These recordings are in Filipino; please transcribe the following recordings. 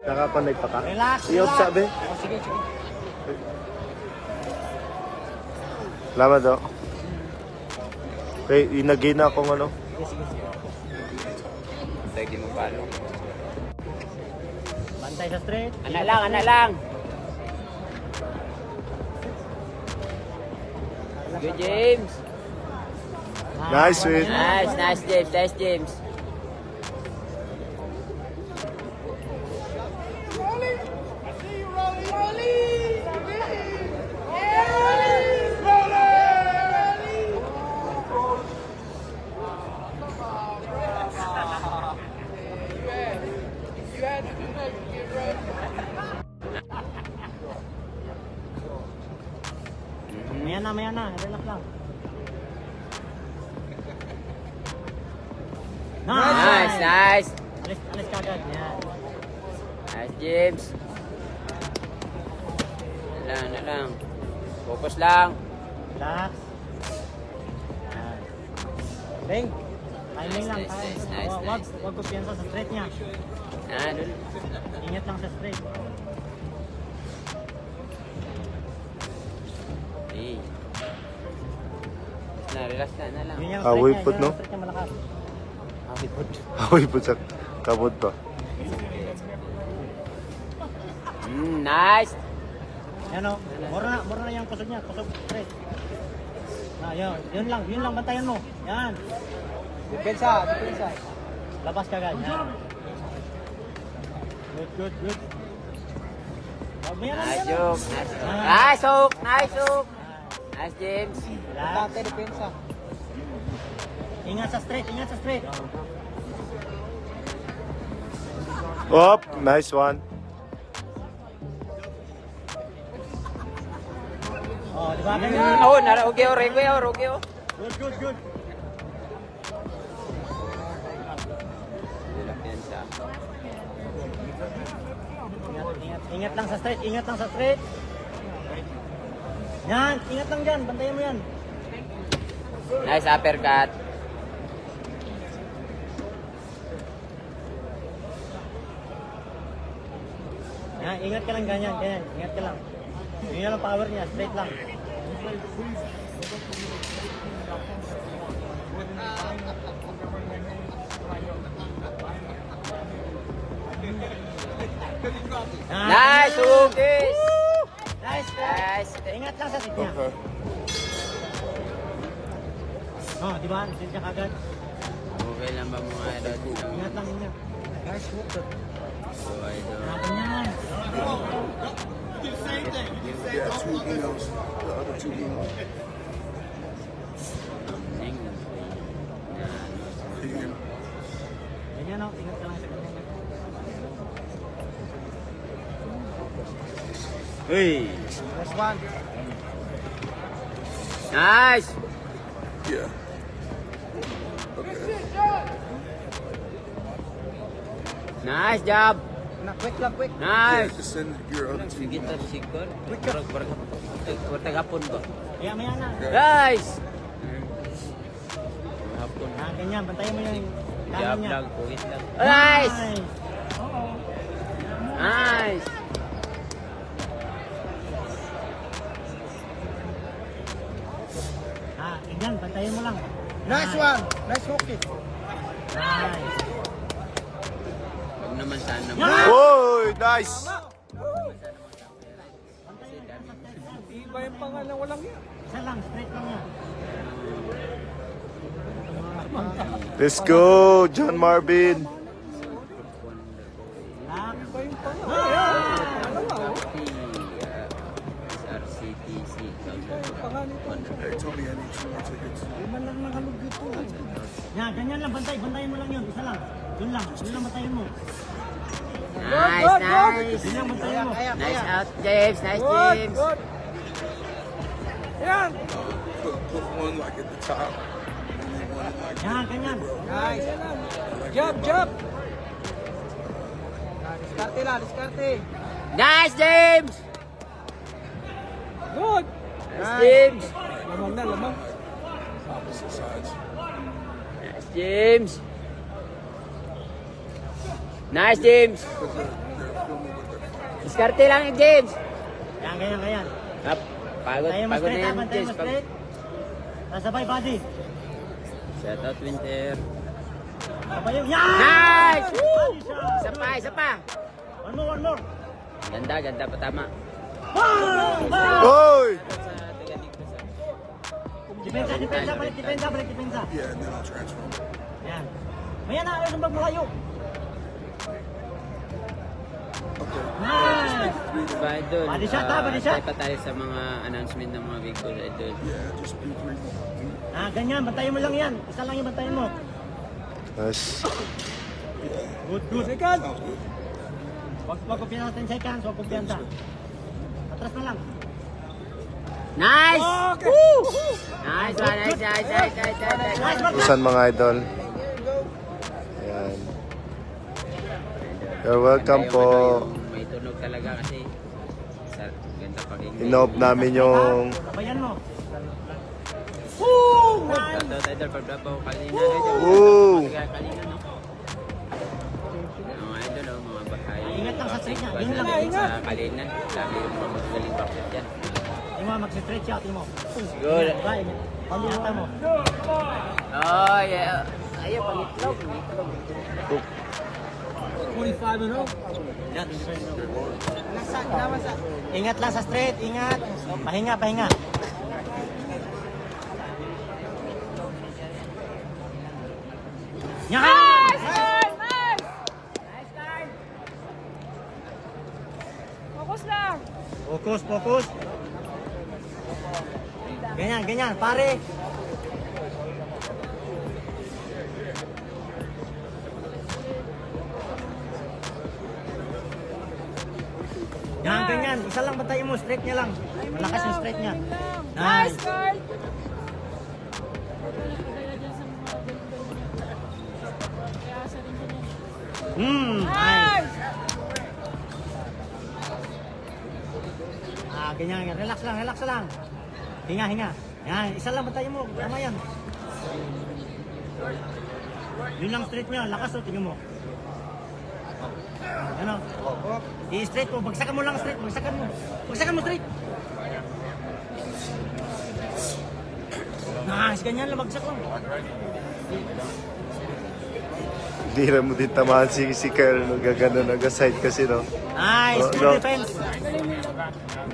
Nakapanay pa ka? Relax, Iyot relax. sabi? Oh, sige, sige. Salamat daw. Okay, inagay na akong ano. Sige, sige, sige. Sige mo palo. Bantay sa straight. Ana lang, ana lang. Good, James. Nice, sweet. Nice, nice, James. Nice, James. Maya na. Relax lang. Nice, nice. Alis kagad. Yan. Nice, James. Na lang. Focus lang. Relax. Yan. Bang. Timing lang. Nice, nice, nice. Wag ko piyansa sa straight niya. Dun. Ingat lang sa straight. Hey. Relax na lang. Yun yung Awoy straight put, niya, no? yung straight niya malakas. Happy put. Ako'y po sa kabot pa. Nice. Yan o. Mura na yung kusog niya. Kusog straight. Yun lang. Bantayan mo. Yan. Depensa. Labas kagad. Yan. Good. Maya na. Nice joke. Nice hook. Nice hook. Nice, James. Relax. Ingat sa straight. Op, nice one. Oh, di ba? Ganyan. Oh, okay, okay. Good. Depensa. Ingat lang sa straight. Yan, ingat lang dyan. Bantayan mo yan. Nice uppercut. Yan, ingat ka lang ganyan. Ingat ka lang. Yun lang power niya, straight lang. Nice hook. Nice. Ingat lang sa straight niya. Okay. Oh, di ba? Straight niya kagad. Okay lang ba mga idol? Ingat lang. Guys, hook. So, idol. Ganyan. Yeah, 2 heels. The other 2 heels. Ganyan o, ingat ka lang sa ganyan. Hey. First one. Nice. Yeah. Okay. Nice job. Quick. Yeah, Nice. just send your other 2 Sige heels. to sikor. Tagapon ba? Maya na. Nice. Hapon. Ganyan, bantayan mo yung Job kanan niya. lang, puwit lang. Nice. Oo. Nice. Ganyan, bantayan mo lang. Nice one. Nice hook it. Nice. Huwag naman sana. Oy, nice. Iba yung pangalan, walang yan. Isa lang, straight lang yan. Let's go, John Marvin. Relax. SRCTC. Hey, Tony, I need 2 more tickets. Iman lang nakalog dito. Yan, ganyan lang, bantayan mo lang yun. Isa lang. Yun lang bantayan mo. Nice. Yun lang, bantayan mo. Nice out, James. Nice, James. Good. Yan. Put one like at the top. And then one like Yan, ganyan. Nice. Jab. Diskarte. Nice, James. Good. Nice, James. Lamang. opposite sides. Nice, James. Nice, James. Because they're Diskarte lang yung James. Yan, ganyan. Up. Pagod, Bantayan mo pagod na straight, yan, bantayan mo James. straight. Sabay body. Shout out, Winter. Sabay yung, yan! Nice! Body shot. Isa pa, isa pa. One more. Ganda, ganda pa tama. Oy! Sa Taga-Negros, Depensa, balik depensa. Yeah, and then I'll transfer him. Yan. Maya na, ayaw sumbag mo kayo. Nice! Diba, idol? Body shot, body shot. Tayo pa tayo sa mga announcement ng mga big boss, idol. Yeah, just do 3 more. Ganyan, bantayan mo lang yan. Isa lang yung bantayan mo. Nice. Good. Second. Wag ko pinaka 10 seconds, wag ko pinaka. Atras na lang. Nice! Okay. Nice one, nice. Busan mga idol. Ayan. You're welcome po. May tunog talaga kasi sa ganda pakinggan. Inoob namin yung Sabayan mo. Shout out, idol, pagdapaw kanina, idol. Woo! Kanina, no? Mga idol, oh, mga bahay. Ingat lang sa straight niya. Yun lang. Sa Kalinan, dami yung mga magaling bakit yan. Yung mga mag-stretch out mo. Good. Bye. Pamiyata mo. Oh, yeah. Ayaw, pangitlog. 45 ano? Ingat lang sa straight, ingat. Pahinga. Yan! Focus lang. Focus. Ganyan, pare. Ganyan. Isa lang bantayan mo, straight niya lang. Malakas yung straight niya. Nice, Nice. Carl. Nice. Nice. Ganyan. Relax lang. Hinga. Yan, isa lang bantayan mo. Tama yan. Yun lang straight niya. Lakas o, tingnan mo. Ano? I-straight mo. Bagsakan mo lang straight. Bagsakan mo straight. Nice. Ganyan lang. Bagsak lang. Hindi na mo din tamaan si Kyle. Nagagano, nag-side kasi, no? Nice. Oh, Good no. defense.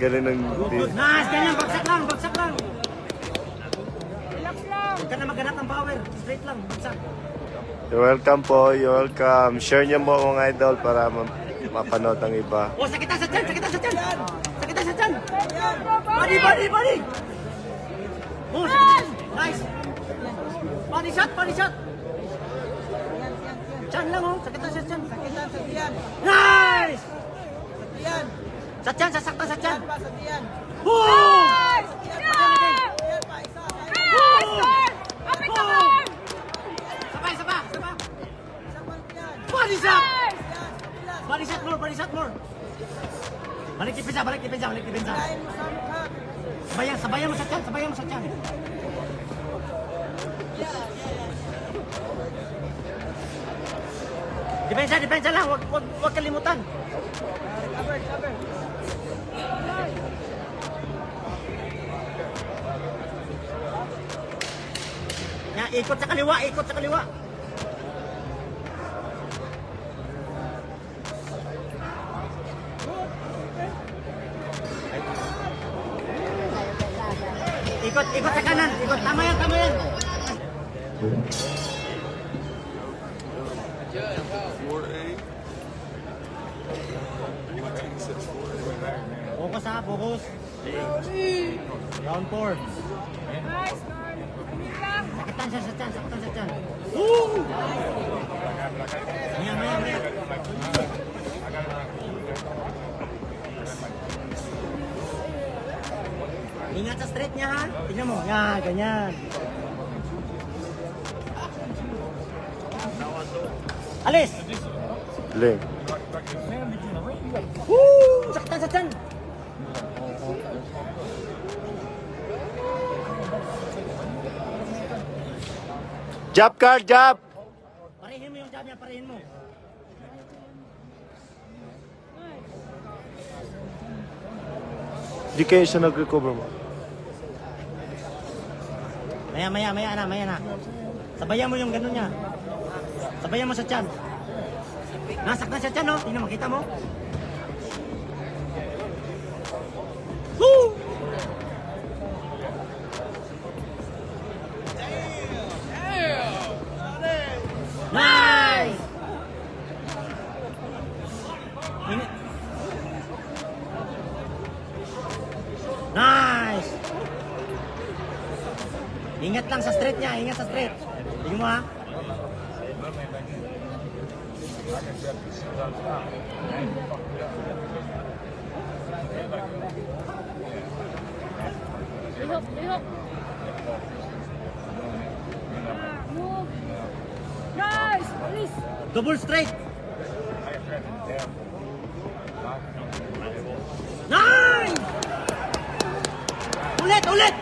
Galing ng... Nice. Ganyan. Bagsak lang. Relax lang. Huwag ka na maghanap ng power. Straight lang. Bagsak. You're welcome po. You're welcome. Share niyo mo mga idol para mapanood ang iba. Oh, sakitan sa tiyan. Body. Oh, sakitan. Nice. Body shot. Tiyan lang, oh. Sakitan sa tiyan. Nice. Sa tiyan, sasaktan sa tiyan. Oh! Nice. Yeah. Nice, Carl. Kapit naman. Sabay. Body shot. Nice. Body shot more. Balik depensa. Sabayan mo sa tiyan. Depensa lang, wag kalimutan. Ya, ikot sa kaliwa. Ikot sa kanan. Tama yan. 4A. Focus. Round 4. Nice, Carl. Kapit lang. Sakitan sa tiyan. Maya. Ingat sa straight niya, ha? Tingnan mo. Yan, ganyan. Alis! Galing. Woo! Sakitan sa tiyan. Jab, Carl, jab! Parehin mo yung jab niya, parehin mo. Di kayo siya nag-recover mo. Maya na. Sabayan mo yung ganun niya. Sabayan mo sa tiyan. Nasaktan sa tiyan, no? Tingnan, makita mo. Woo! Nice! Nice! Ingat lang sa straight niya, ingat sa straight. Tingnan mo ha. Lihok. Move. Nice! Please. Double straight. Nice! Ulit!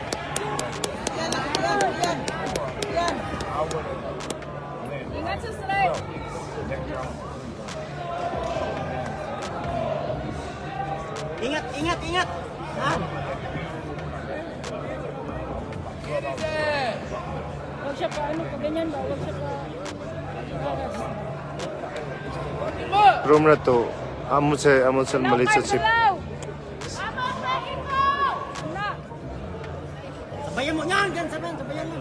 Ingat sa straight. Ingat! Ha? Huwag siya pa ganyan ba? Huwag siya pa... Room na to. Amon sa malit sa chip. Sabayan mo yan, sabayan mo.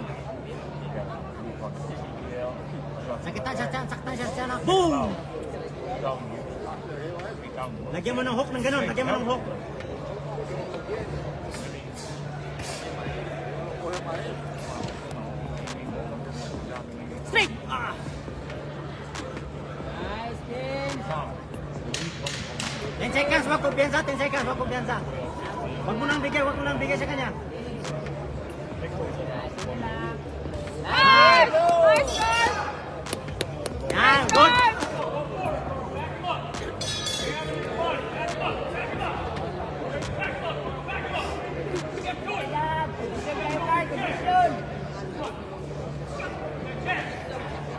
Saktan siya tiyan. Boom! Lagyan mo ng hook ng ganun, Straight! Ah! Nice, King. 10 seconds, wag kumpiyansa. Wag mo nang bigay sa kanya. Nice! Nice, sir! Yan, good!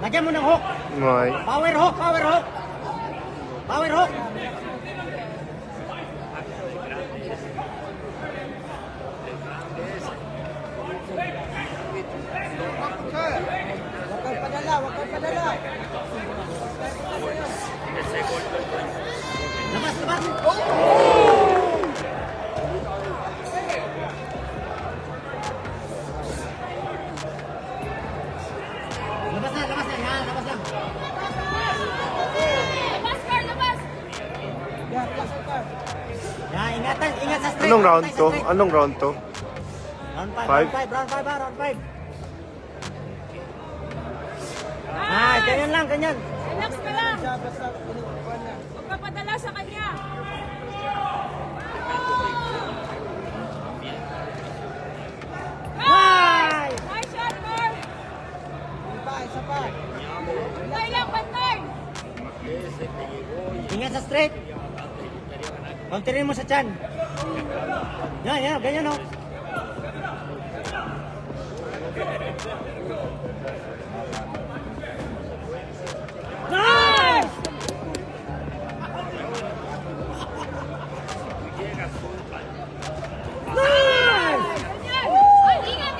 Lagyan mo ng hook. May. Power hook. Huwag kang padala. Labas. Labas na. Yan, labas lang. Labas, Carl, labas! Yan, ingat sa straight. Anong round Ingat sa to? straight. Anong round to? Round Five? 5. Round 5. Ah, ganyan lang. Relax ka lang. Huwag ka padala sa kanya. Nice! Nice shot, Carl! Isa pa. Pantay lang, pantay! Ingat sa straight. Counterin mo sa tiyan. Yan, ganyan o. Nice! Nice! Ganyan! Ay, ingat!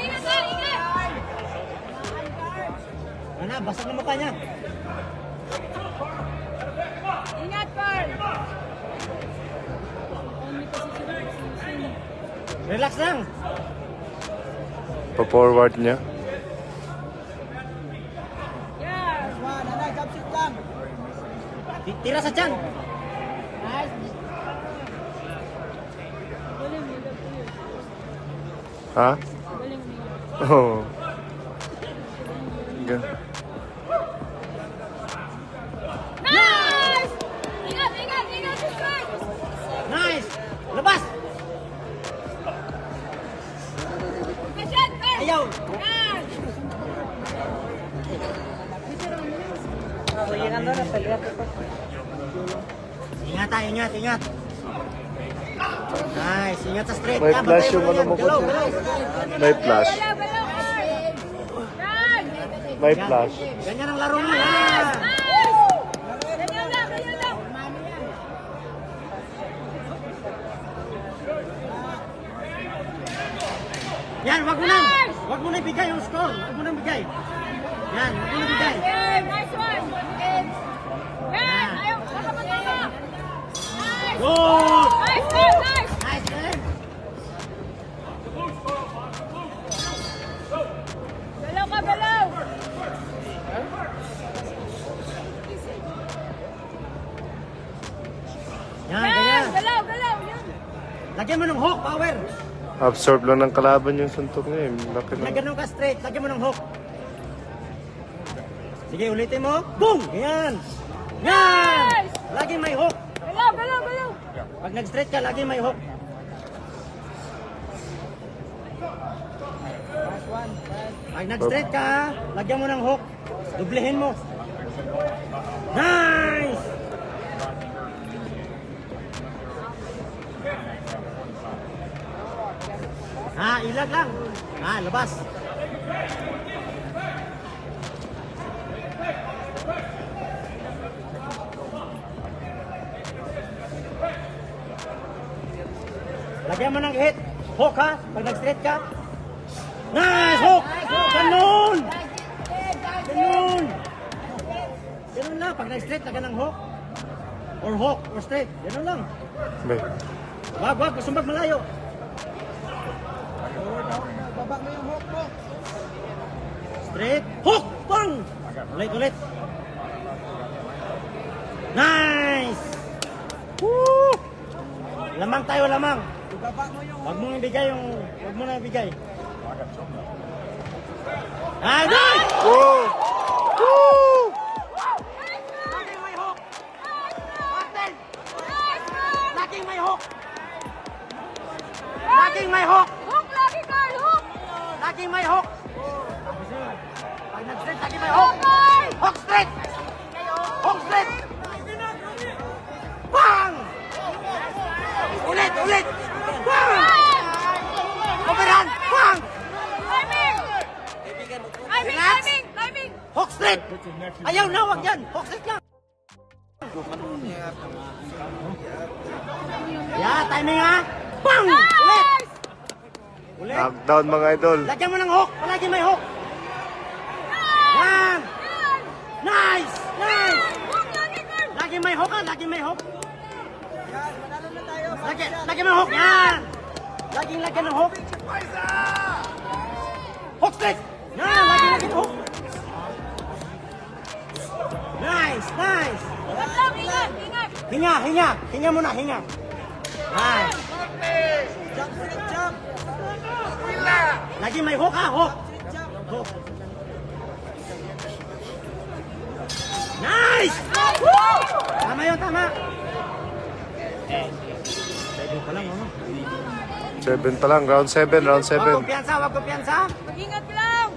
Ano, basag na mukha niya. Ingat, Carl! Relax lang. Pa-forward niya. Yeah! Jump shot lang. Tira sa tiyan. Ha? Oo. Nice! Ingat! Straight! Nice! Labas! Good shot, Carl! Ayaw! Yan! Ingat. Nice, ingat sa straight. May Yan, flash bantayan yung ano yan. mo, Galaw, coach. galaw. May flash. Balaw, Yan! May Yan. flash. Ganyan ang laro niya. Nice! Ganyan lang! Yan, wag mo na ibigay yung score. Wag mo na ibigay. Yan, wag mo na ibigay. Nice one. Yan. Ayaw. Baka matama. Nice. Good! Nice one. Nice. Nice game. Galaw ka, galaw. Yan, Yan. ganyan. Galaw, galaw. Yan. Lagyan mo ng hook, power. Absorb lang ng kalaban yung suntok niya. Laki Na na. ganun ka straight, lagyan mo ng hook. Sige, ulitin mo. Boom! Yan. Yan! Nice! Lagi may hook. Galaw, galaw, galaw. Pag nag-straight ka, lagi may hook. Pag nag-straight ka, lagyan mo ng hook. Dublehin mo. Nice! Ilag lang. Labas. Lagyan mo ng hit. Hook ha. Pag nag-straight ka. Nice! Hook! Ganun! Ganun! Ganun lang. Pag nag-straight, lagyan ng hook. Or hook or straight. Ganun lang. Bay. Wag. Gusto malayo. Baba mo yung hook mo. Straight. Hook! Bang! Ulit. Nice! Woo! Lamang tayo, lamang. Baba mo yung Wag mo na ibigay. Nice! Woo! Woo! Laging may hook! Martin! Laging may hook! Laging may hook! Hook lagi, Carl. Hook. Laging may hook! Pag nag-straight, laging may hook! Okay. Hook straight! Hook straight! Bang! Ulit! Bang! Overhand! Bang! Timing. Hook straight! Ayaw na, wag yan! Hook straight lang! Yeah, timing ha! Bang! Ulit! Ulit! Knockdown mga idol. Lagyan mo ng hook! Palagi may hook! Yan! Nice! Hook lagi, Carl. Lagi may hook ha! Lagi may hook! yan. Manalo na tayo. Lagyan mo ng hook! Yan! Laging lagyan ng hook! Hook straight! Yan! Laging hook! Nice! Ingat lang, ingat. Hinga muna, hinga! Nice! Jump, straight jump. Lagi may hook ha! Hook! Hook! Nice! Tama yun, tama! Pwede pa lang, ano? 7 pa lang. Round 7. Wag kumpiyansa! Mag-ingat lang.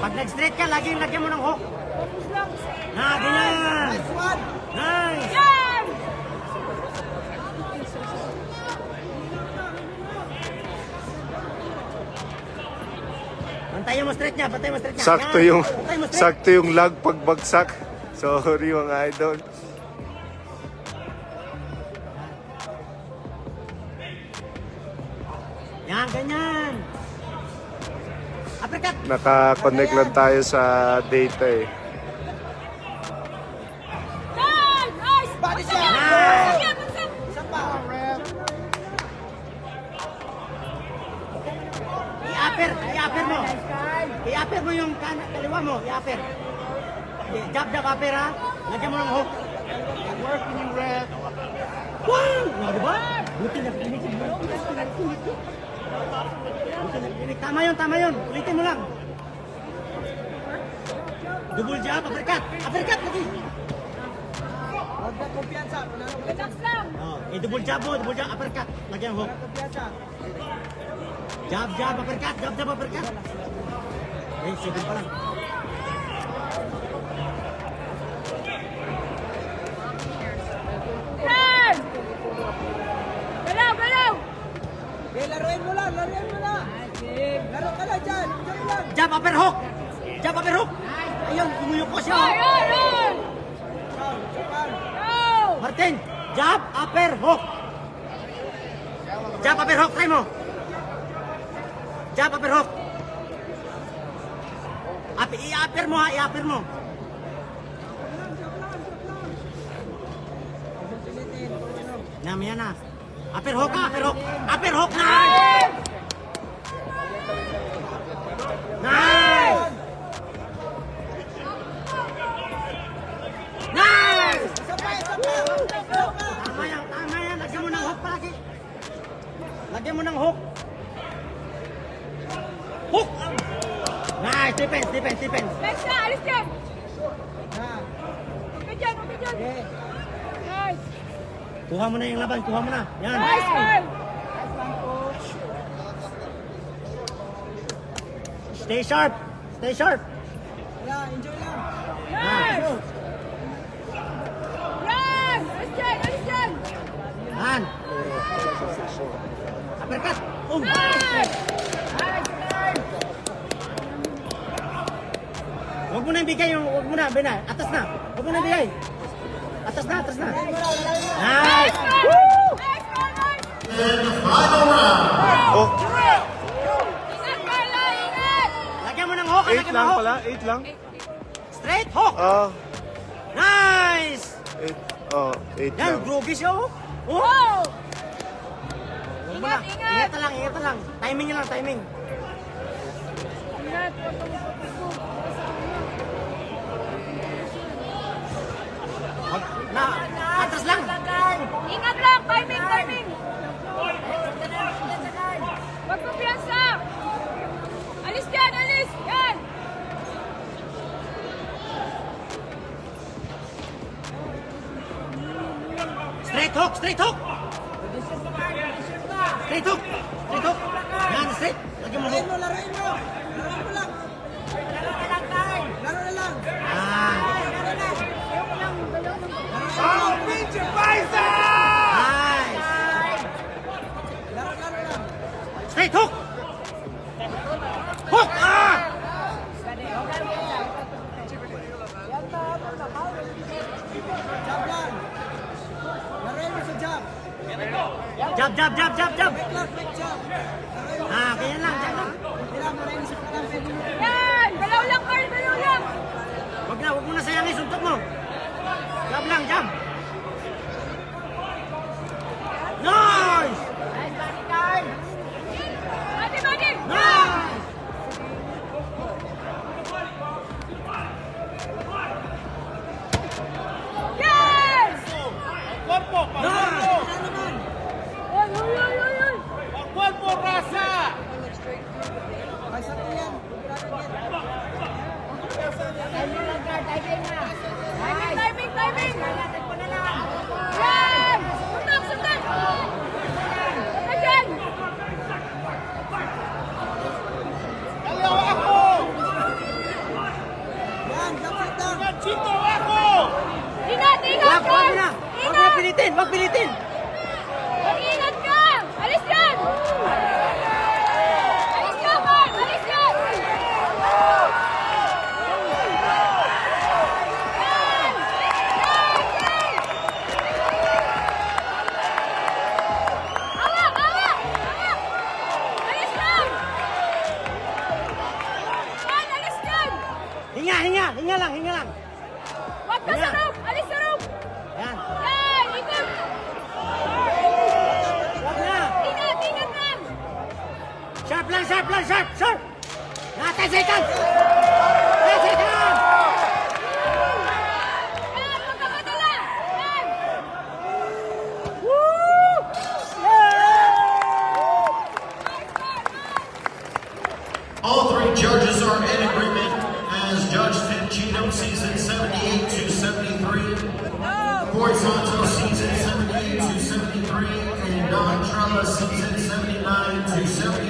Pag nag-straight ka, laging lagyan mo ng hook! Focus lang. Ganyan! Nice one. Nice! Yan! Bantayan mo straight niya. Sakto Yan. yung Bantayan mo straight. sakto yung lag pagbagsak. Sorry mga idol. Yan, ganyan. Uppercut. Naka-connect lang tayo sa data eh. Nice! Body shot. Nice! Isa pa. I-upper mo. I-upper mo yung kaliwa mo. I-upper. Jab, upper ha. Lagyan mo ng hook. Working in red. Wow! Diba? Buti na pinig. Tama yun. Ulitin mo lang. Double jab, uppercut lagi. Huwag na kumpiyansa. Manalo ka Relax lang. Double jab mo, uppercut. Lagyan hook. kumpiyansa. Jab, uppercut. Eh, 7 pa lang. Turn! Galaw! Okay, laruin mo lang. Laro ka lang dyan. Diyan lang. Jab, upper hook. Ayun, umuyok ko siya. Ay! Japan. Go! Martin, jab, upper hook. Try mo. jab, upper hook. I-upper mo ha, i-upper mo. Namaya na. Upper hook ha, upper hook. Upper hook na! Nice! Nice! Tama yan, tama yan. Lagyan mo ng hook palagi. Lagyan mo ng hook. Hook! Nice! Defense, defense, defense. Next na, alis dyan. Huwag ka dyan, huwag ka dyan. Nice. Kuha mo na yung laban, kuha mo na. Yan. Nice, man. Stay sharp. Stay sharp. Yeah, enjoy lang. Nice. Yan. Alis dyan, alis dyan. Yan. Uppercut. Nice. Huwag mo na ibigay yung, huwag mo na, Bena. Atas na. Huwag mo na ibigay. Atas na, atas na. Nice. Woo! Nice, man, nice. Oh, Ingat, Carla, ingat. Lagyan mo ng hook. 8 Lagyan mo lang ng hook. pala, 8 lang. Straight hook. Nice. 8 Yan, lang. groovy siya oh. Oh. Oh. Huwag mo na. Ingat, ingat. Ingat na lang, ingat na lang. Timing nyo lang, timing. Ingat, huwag kang Wag na, atras lang. Ingat lang, timing, timing. Huwag kumpiyansa. Alis dyan, alis. Yan. Straight hook, straight hook. Straight hook, straight hook. Yan, straight. Lagyan mo hook. Laruin mo. Laruin mo lang. Laro na lang. Ah. Nice. Laro lang. Straight hook. Hook. Ah. Jab lang. Laruin mo sa jab. Jab, jab, jab, jab, jab. Quick jab. Laruin mo. Ah, kaya lang, dyan lang. Kailangan mo rin sa kalang pwede mo. Yan. Galaw lang, Carl, galaw lang. Huwag mo na sayangin, suntok mo. Jab lang, jab. Nice. Mati, mati. Nice. Yes! Nice. Oy, oy, oy, oy, oy. Ay, sa yan. Timing, timing, timing. Yan! Suntok, suntok. Suntok dyan. Yan, jab sit down. Ingat, ingat, Wag mo Carl. na. Wag mo na Ingat. pilitin, wag pilitin. Mag-ingat ka! Alis yan! Alis ka, Carl! Alis yan! Awak! Awak! Awak! Alis yan! Yan, alis yan! Hinga, hinga, hinga lang, hinga lang. Wag ka sa rope! Alis sa rope! Yan. Yan! Ikot! Wag na. Ingat! Ingat lang! Sharp lang, sharp lang, sharp, sharp. Na, 10 seconds. 10 seconds. Yan! Huwag ka madala! Yan! Woo! Nice, Carl! Nice! All three judges are in agreement as Judge Tim Cheatham sees it 78 to 73, Corey Santos sees it 78 to 73, and Don Trella sees it 79 to 78.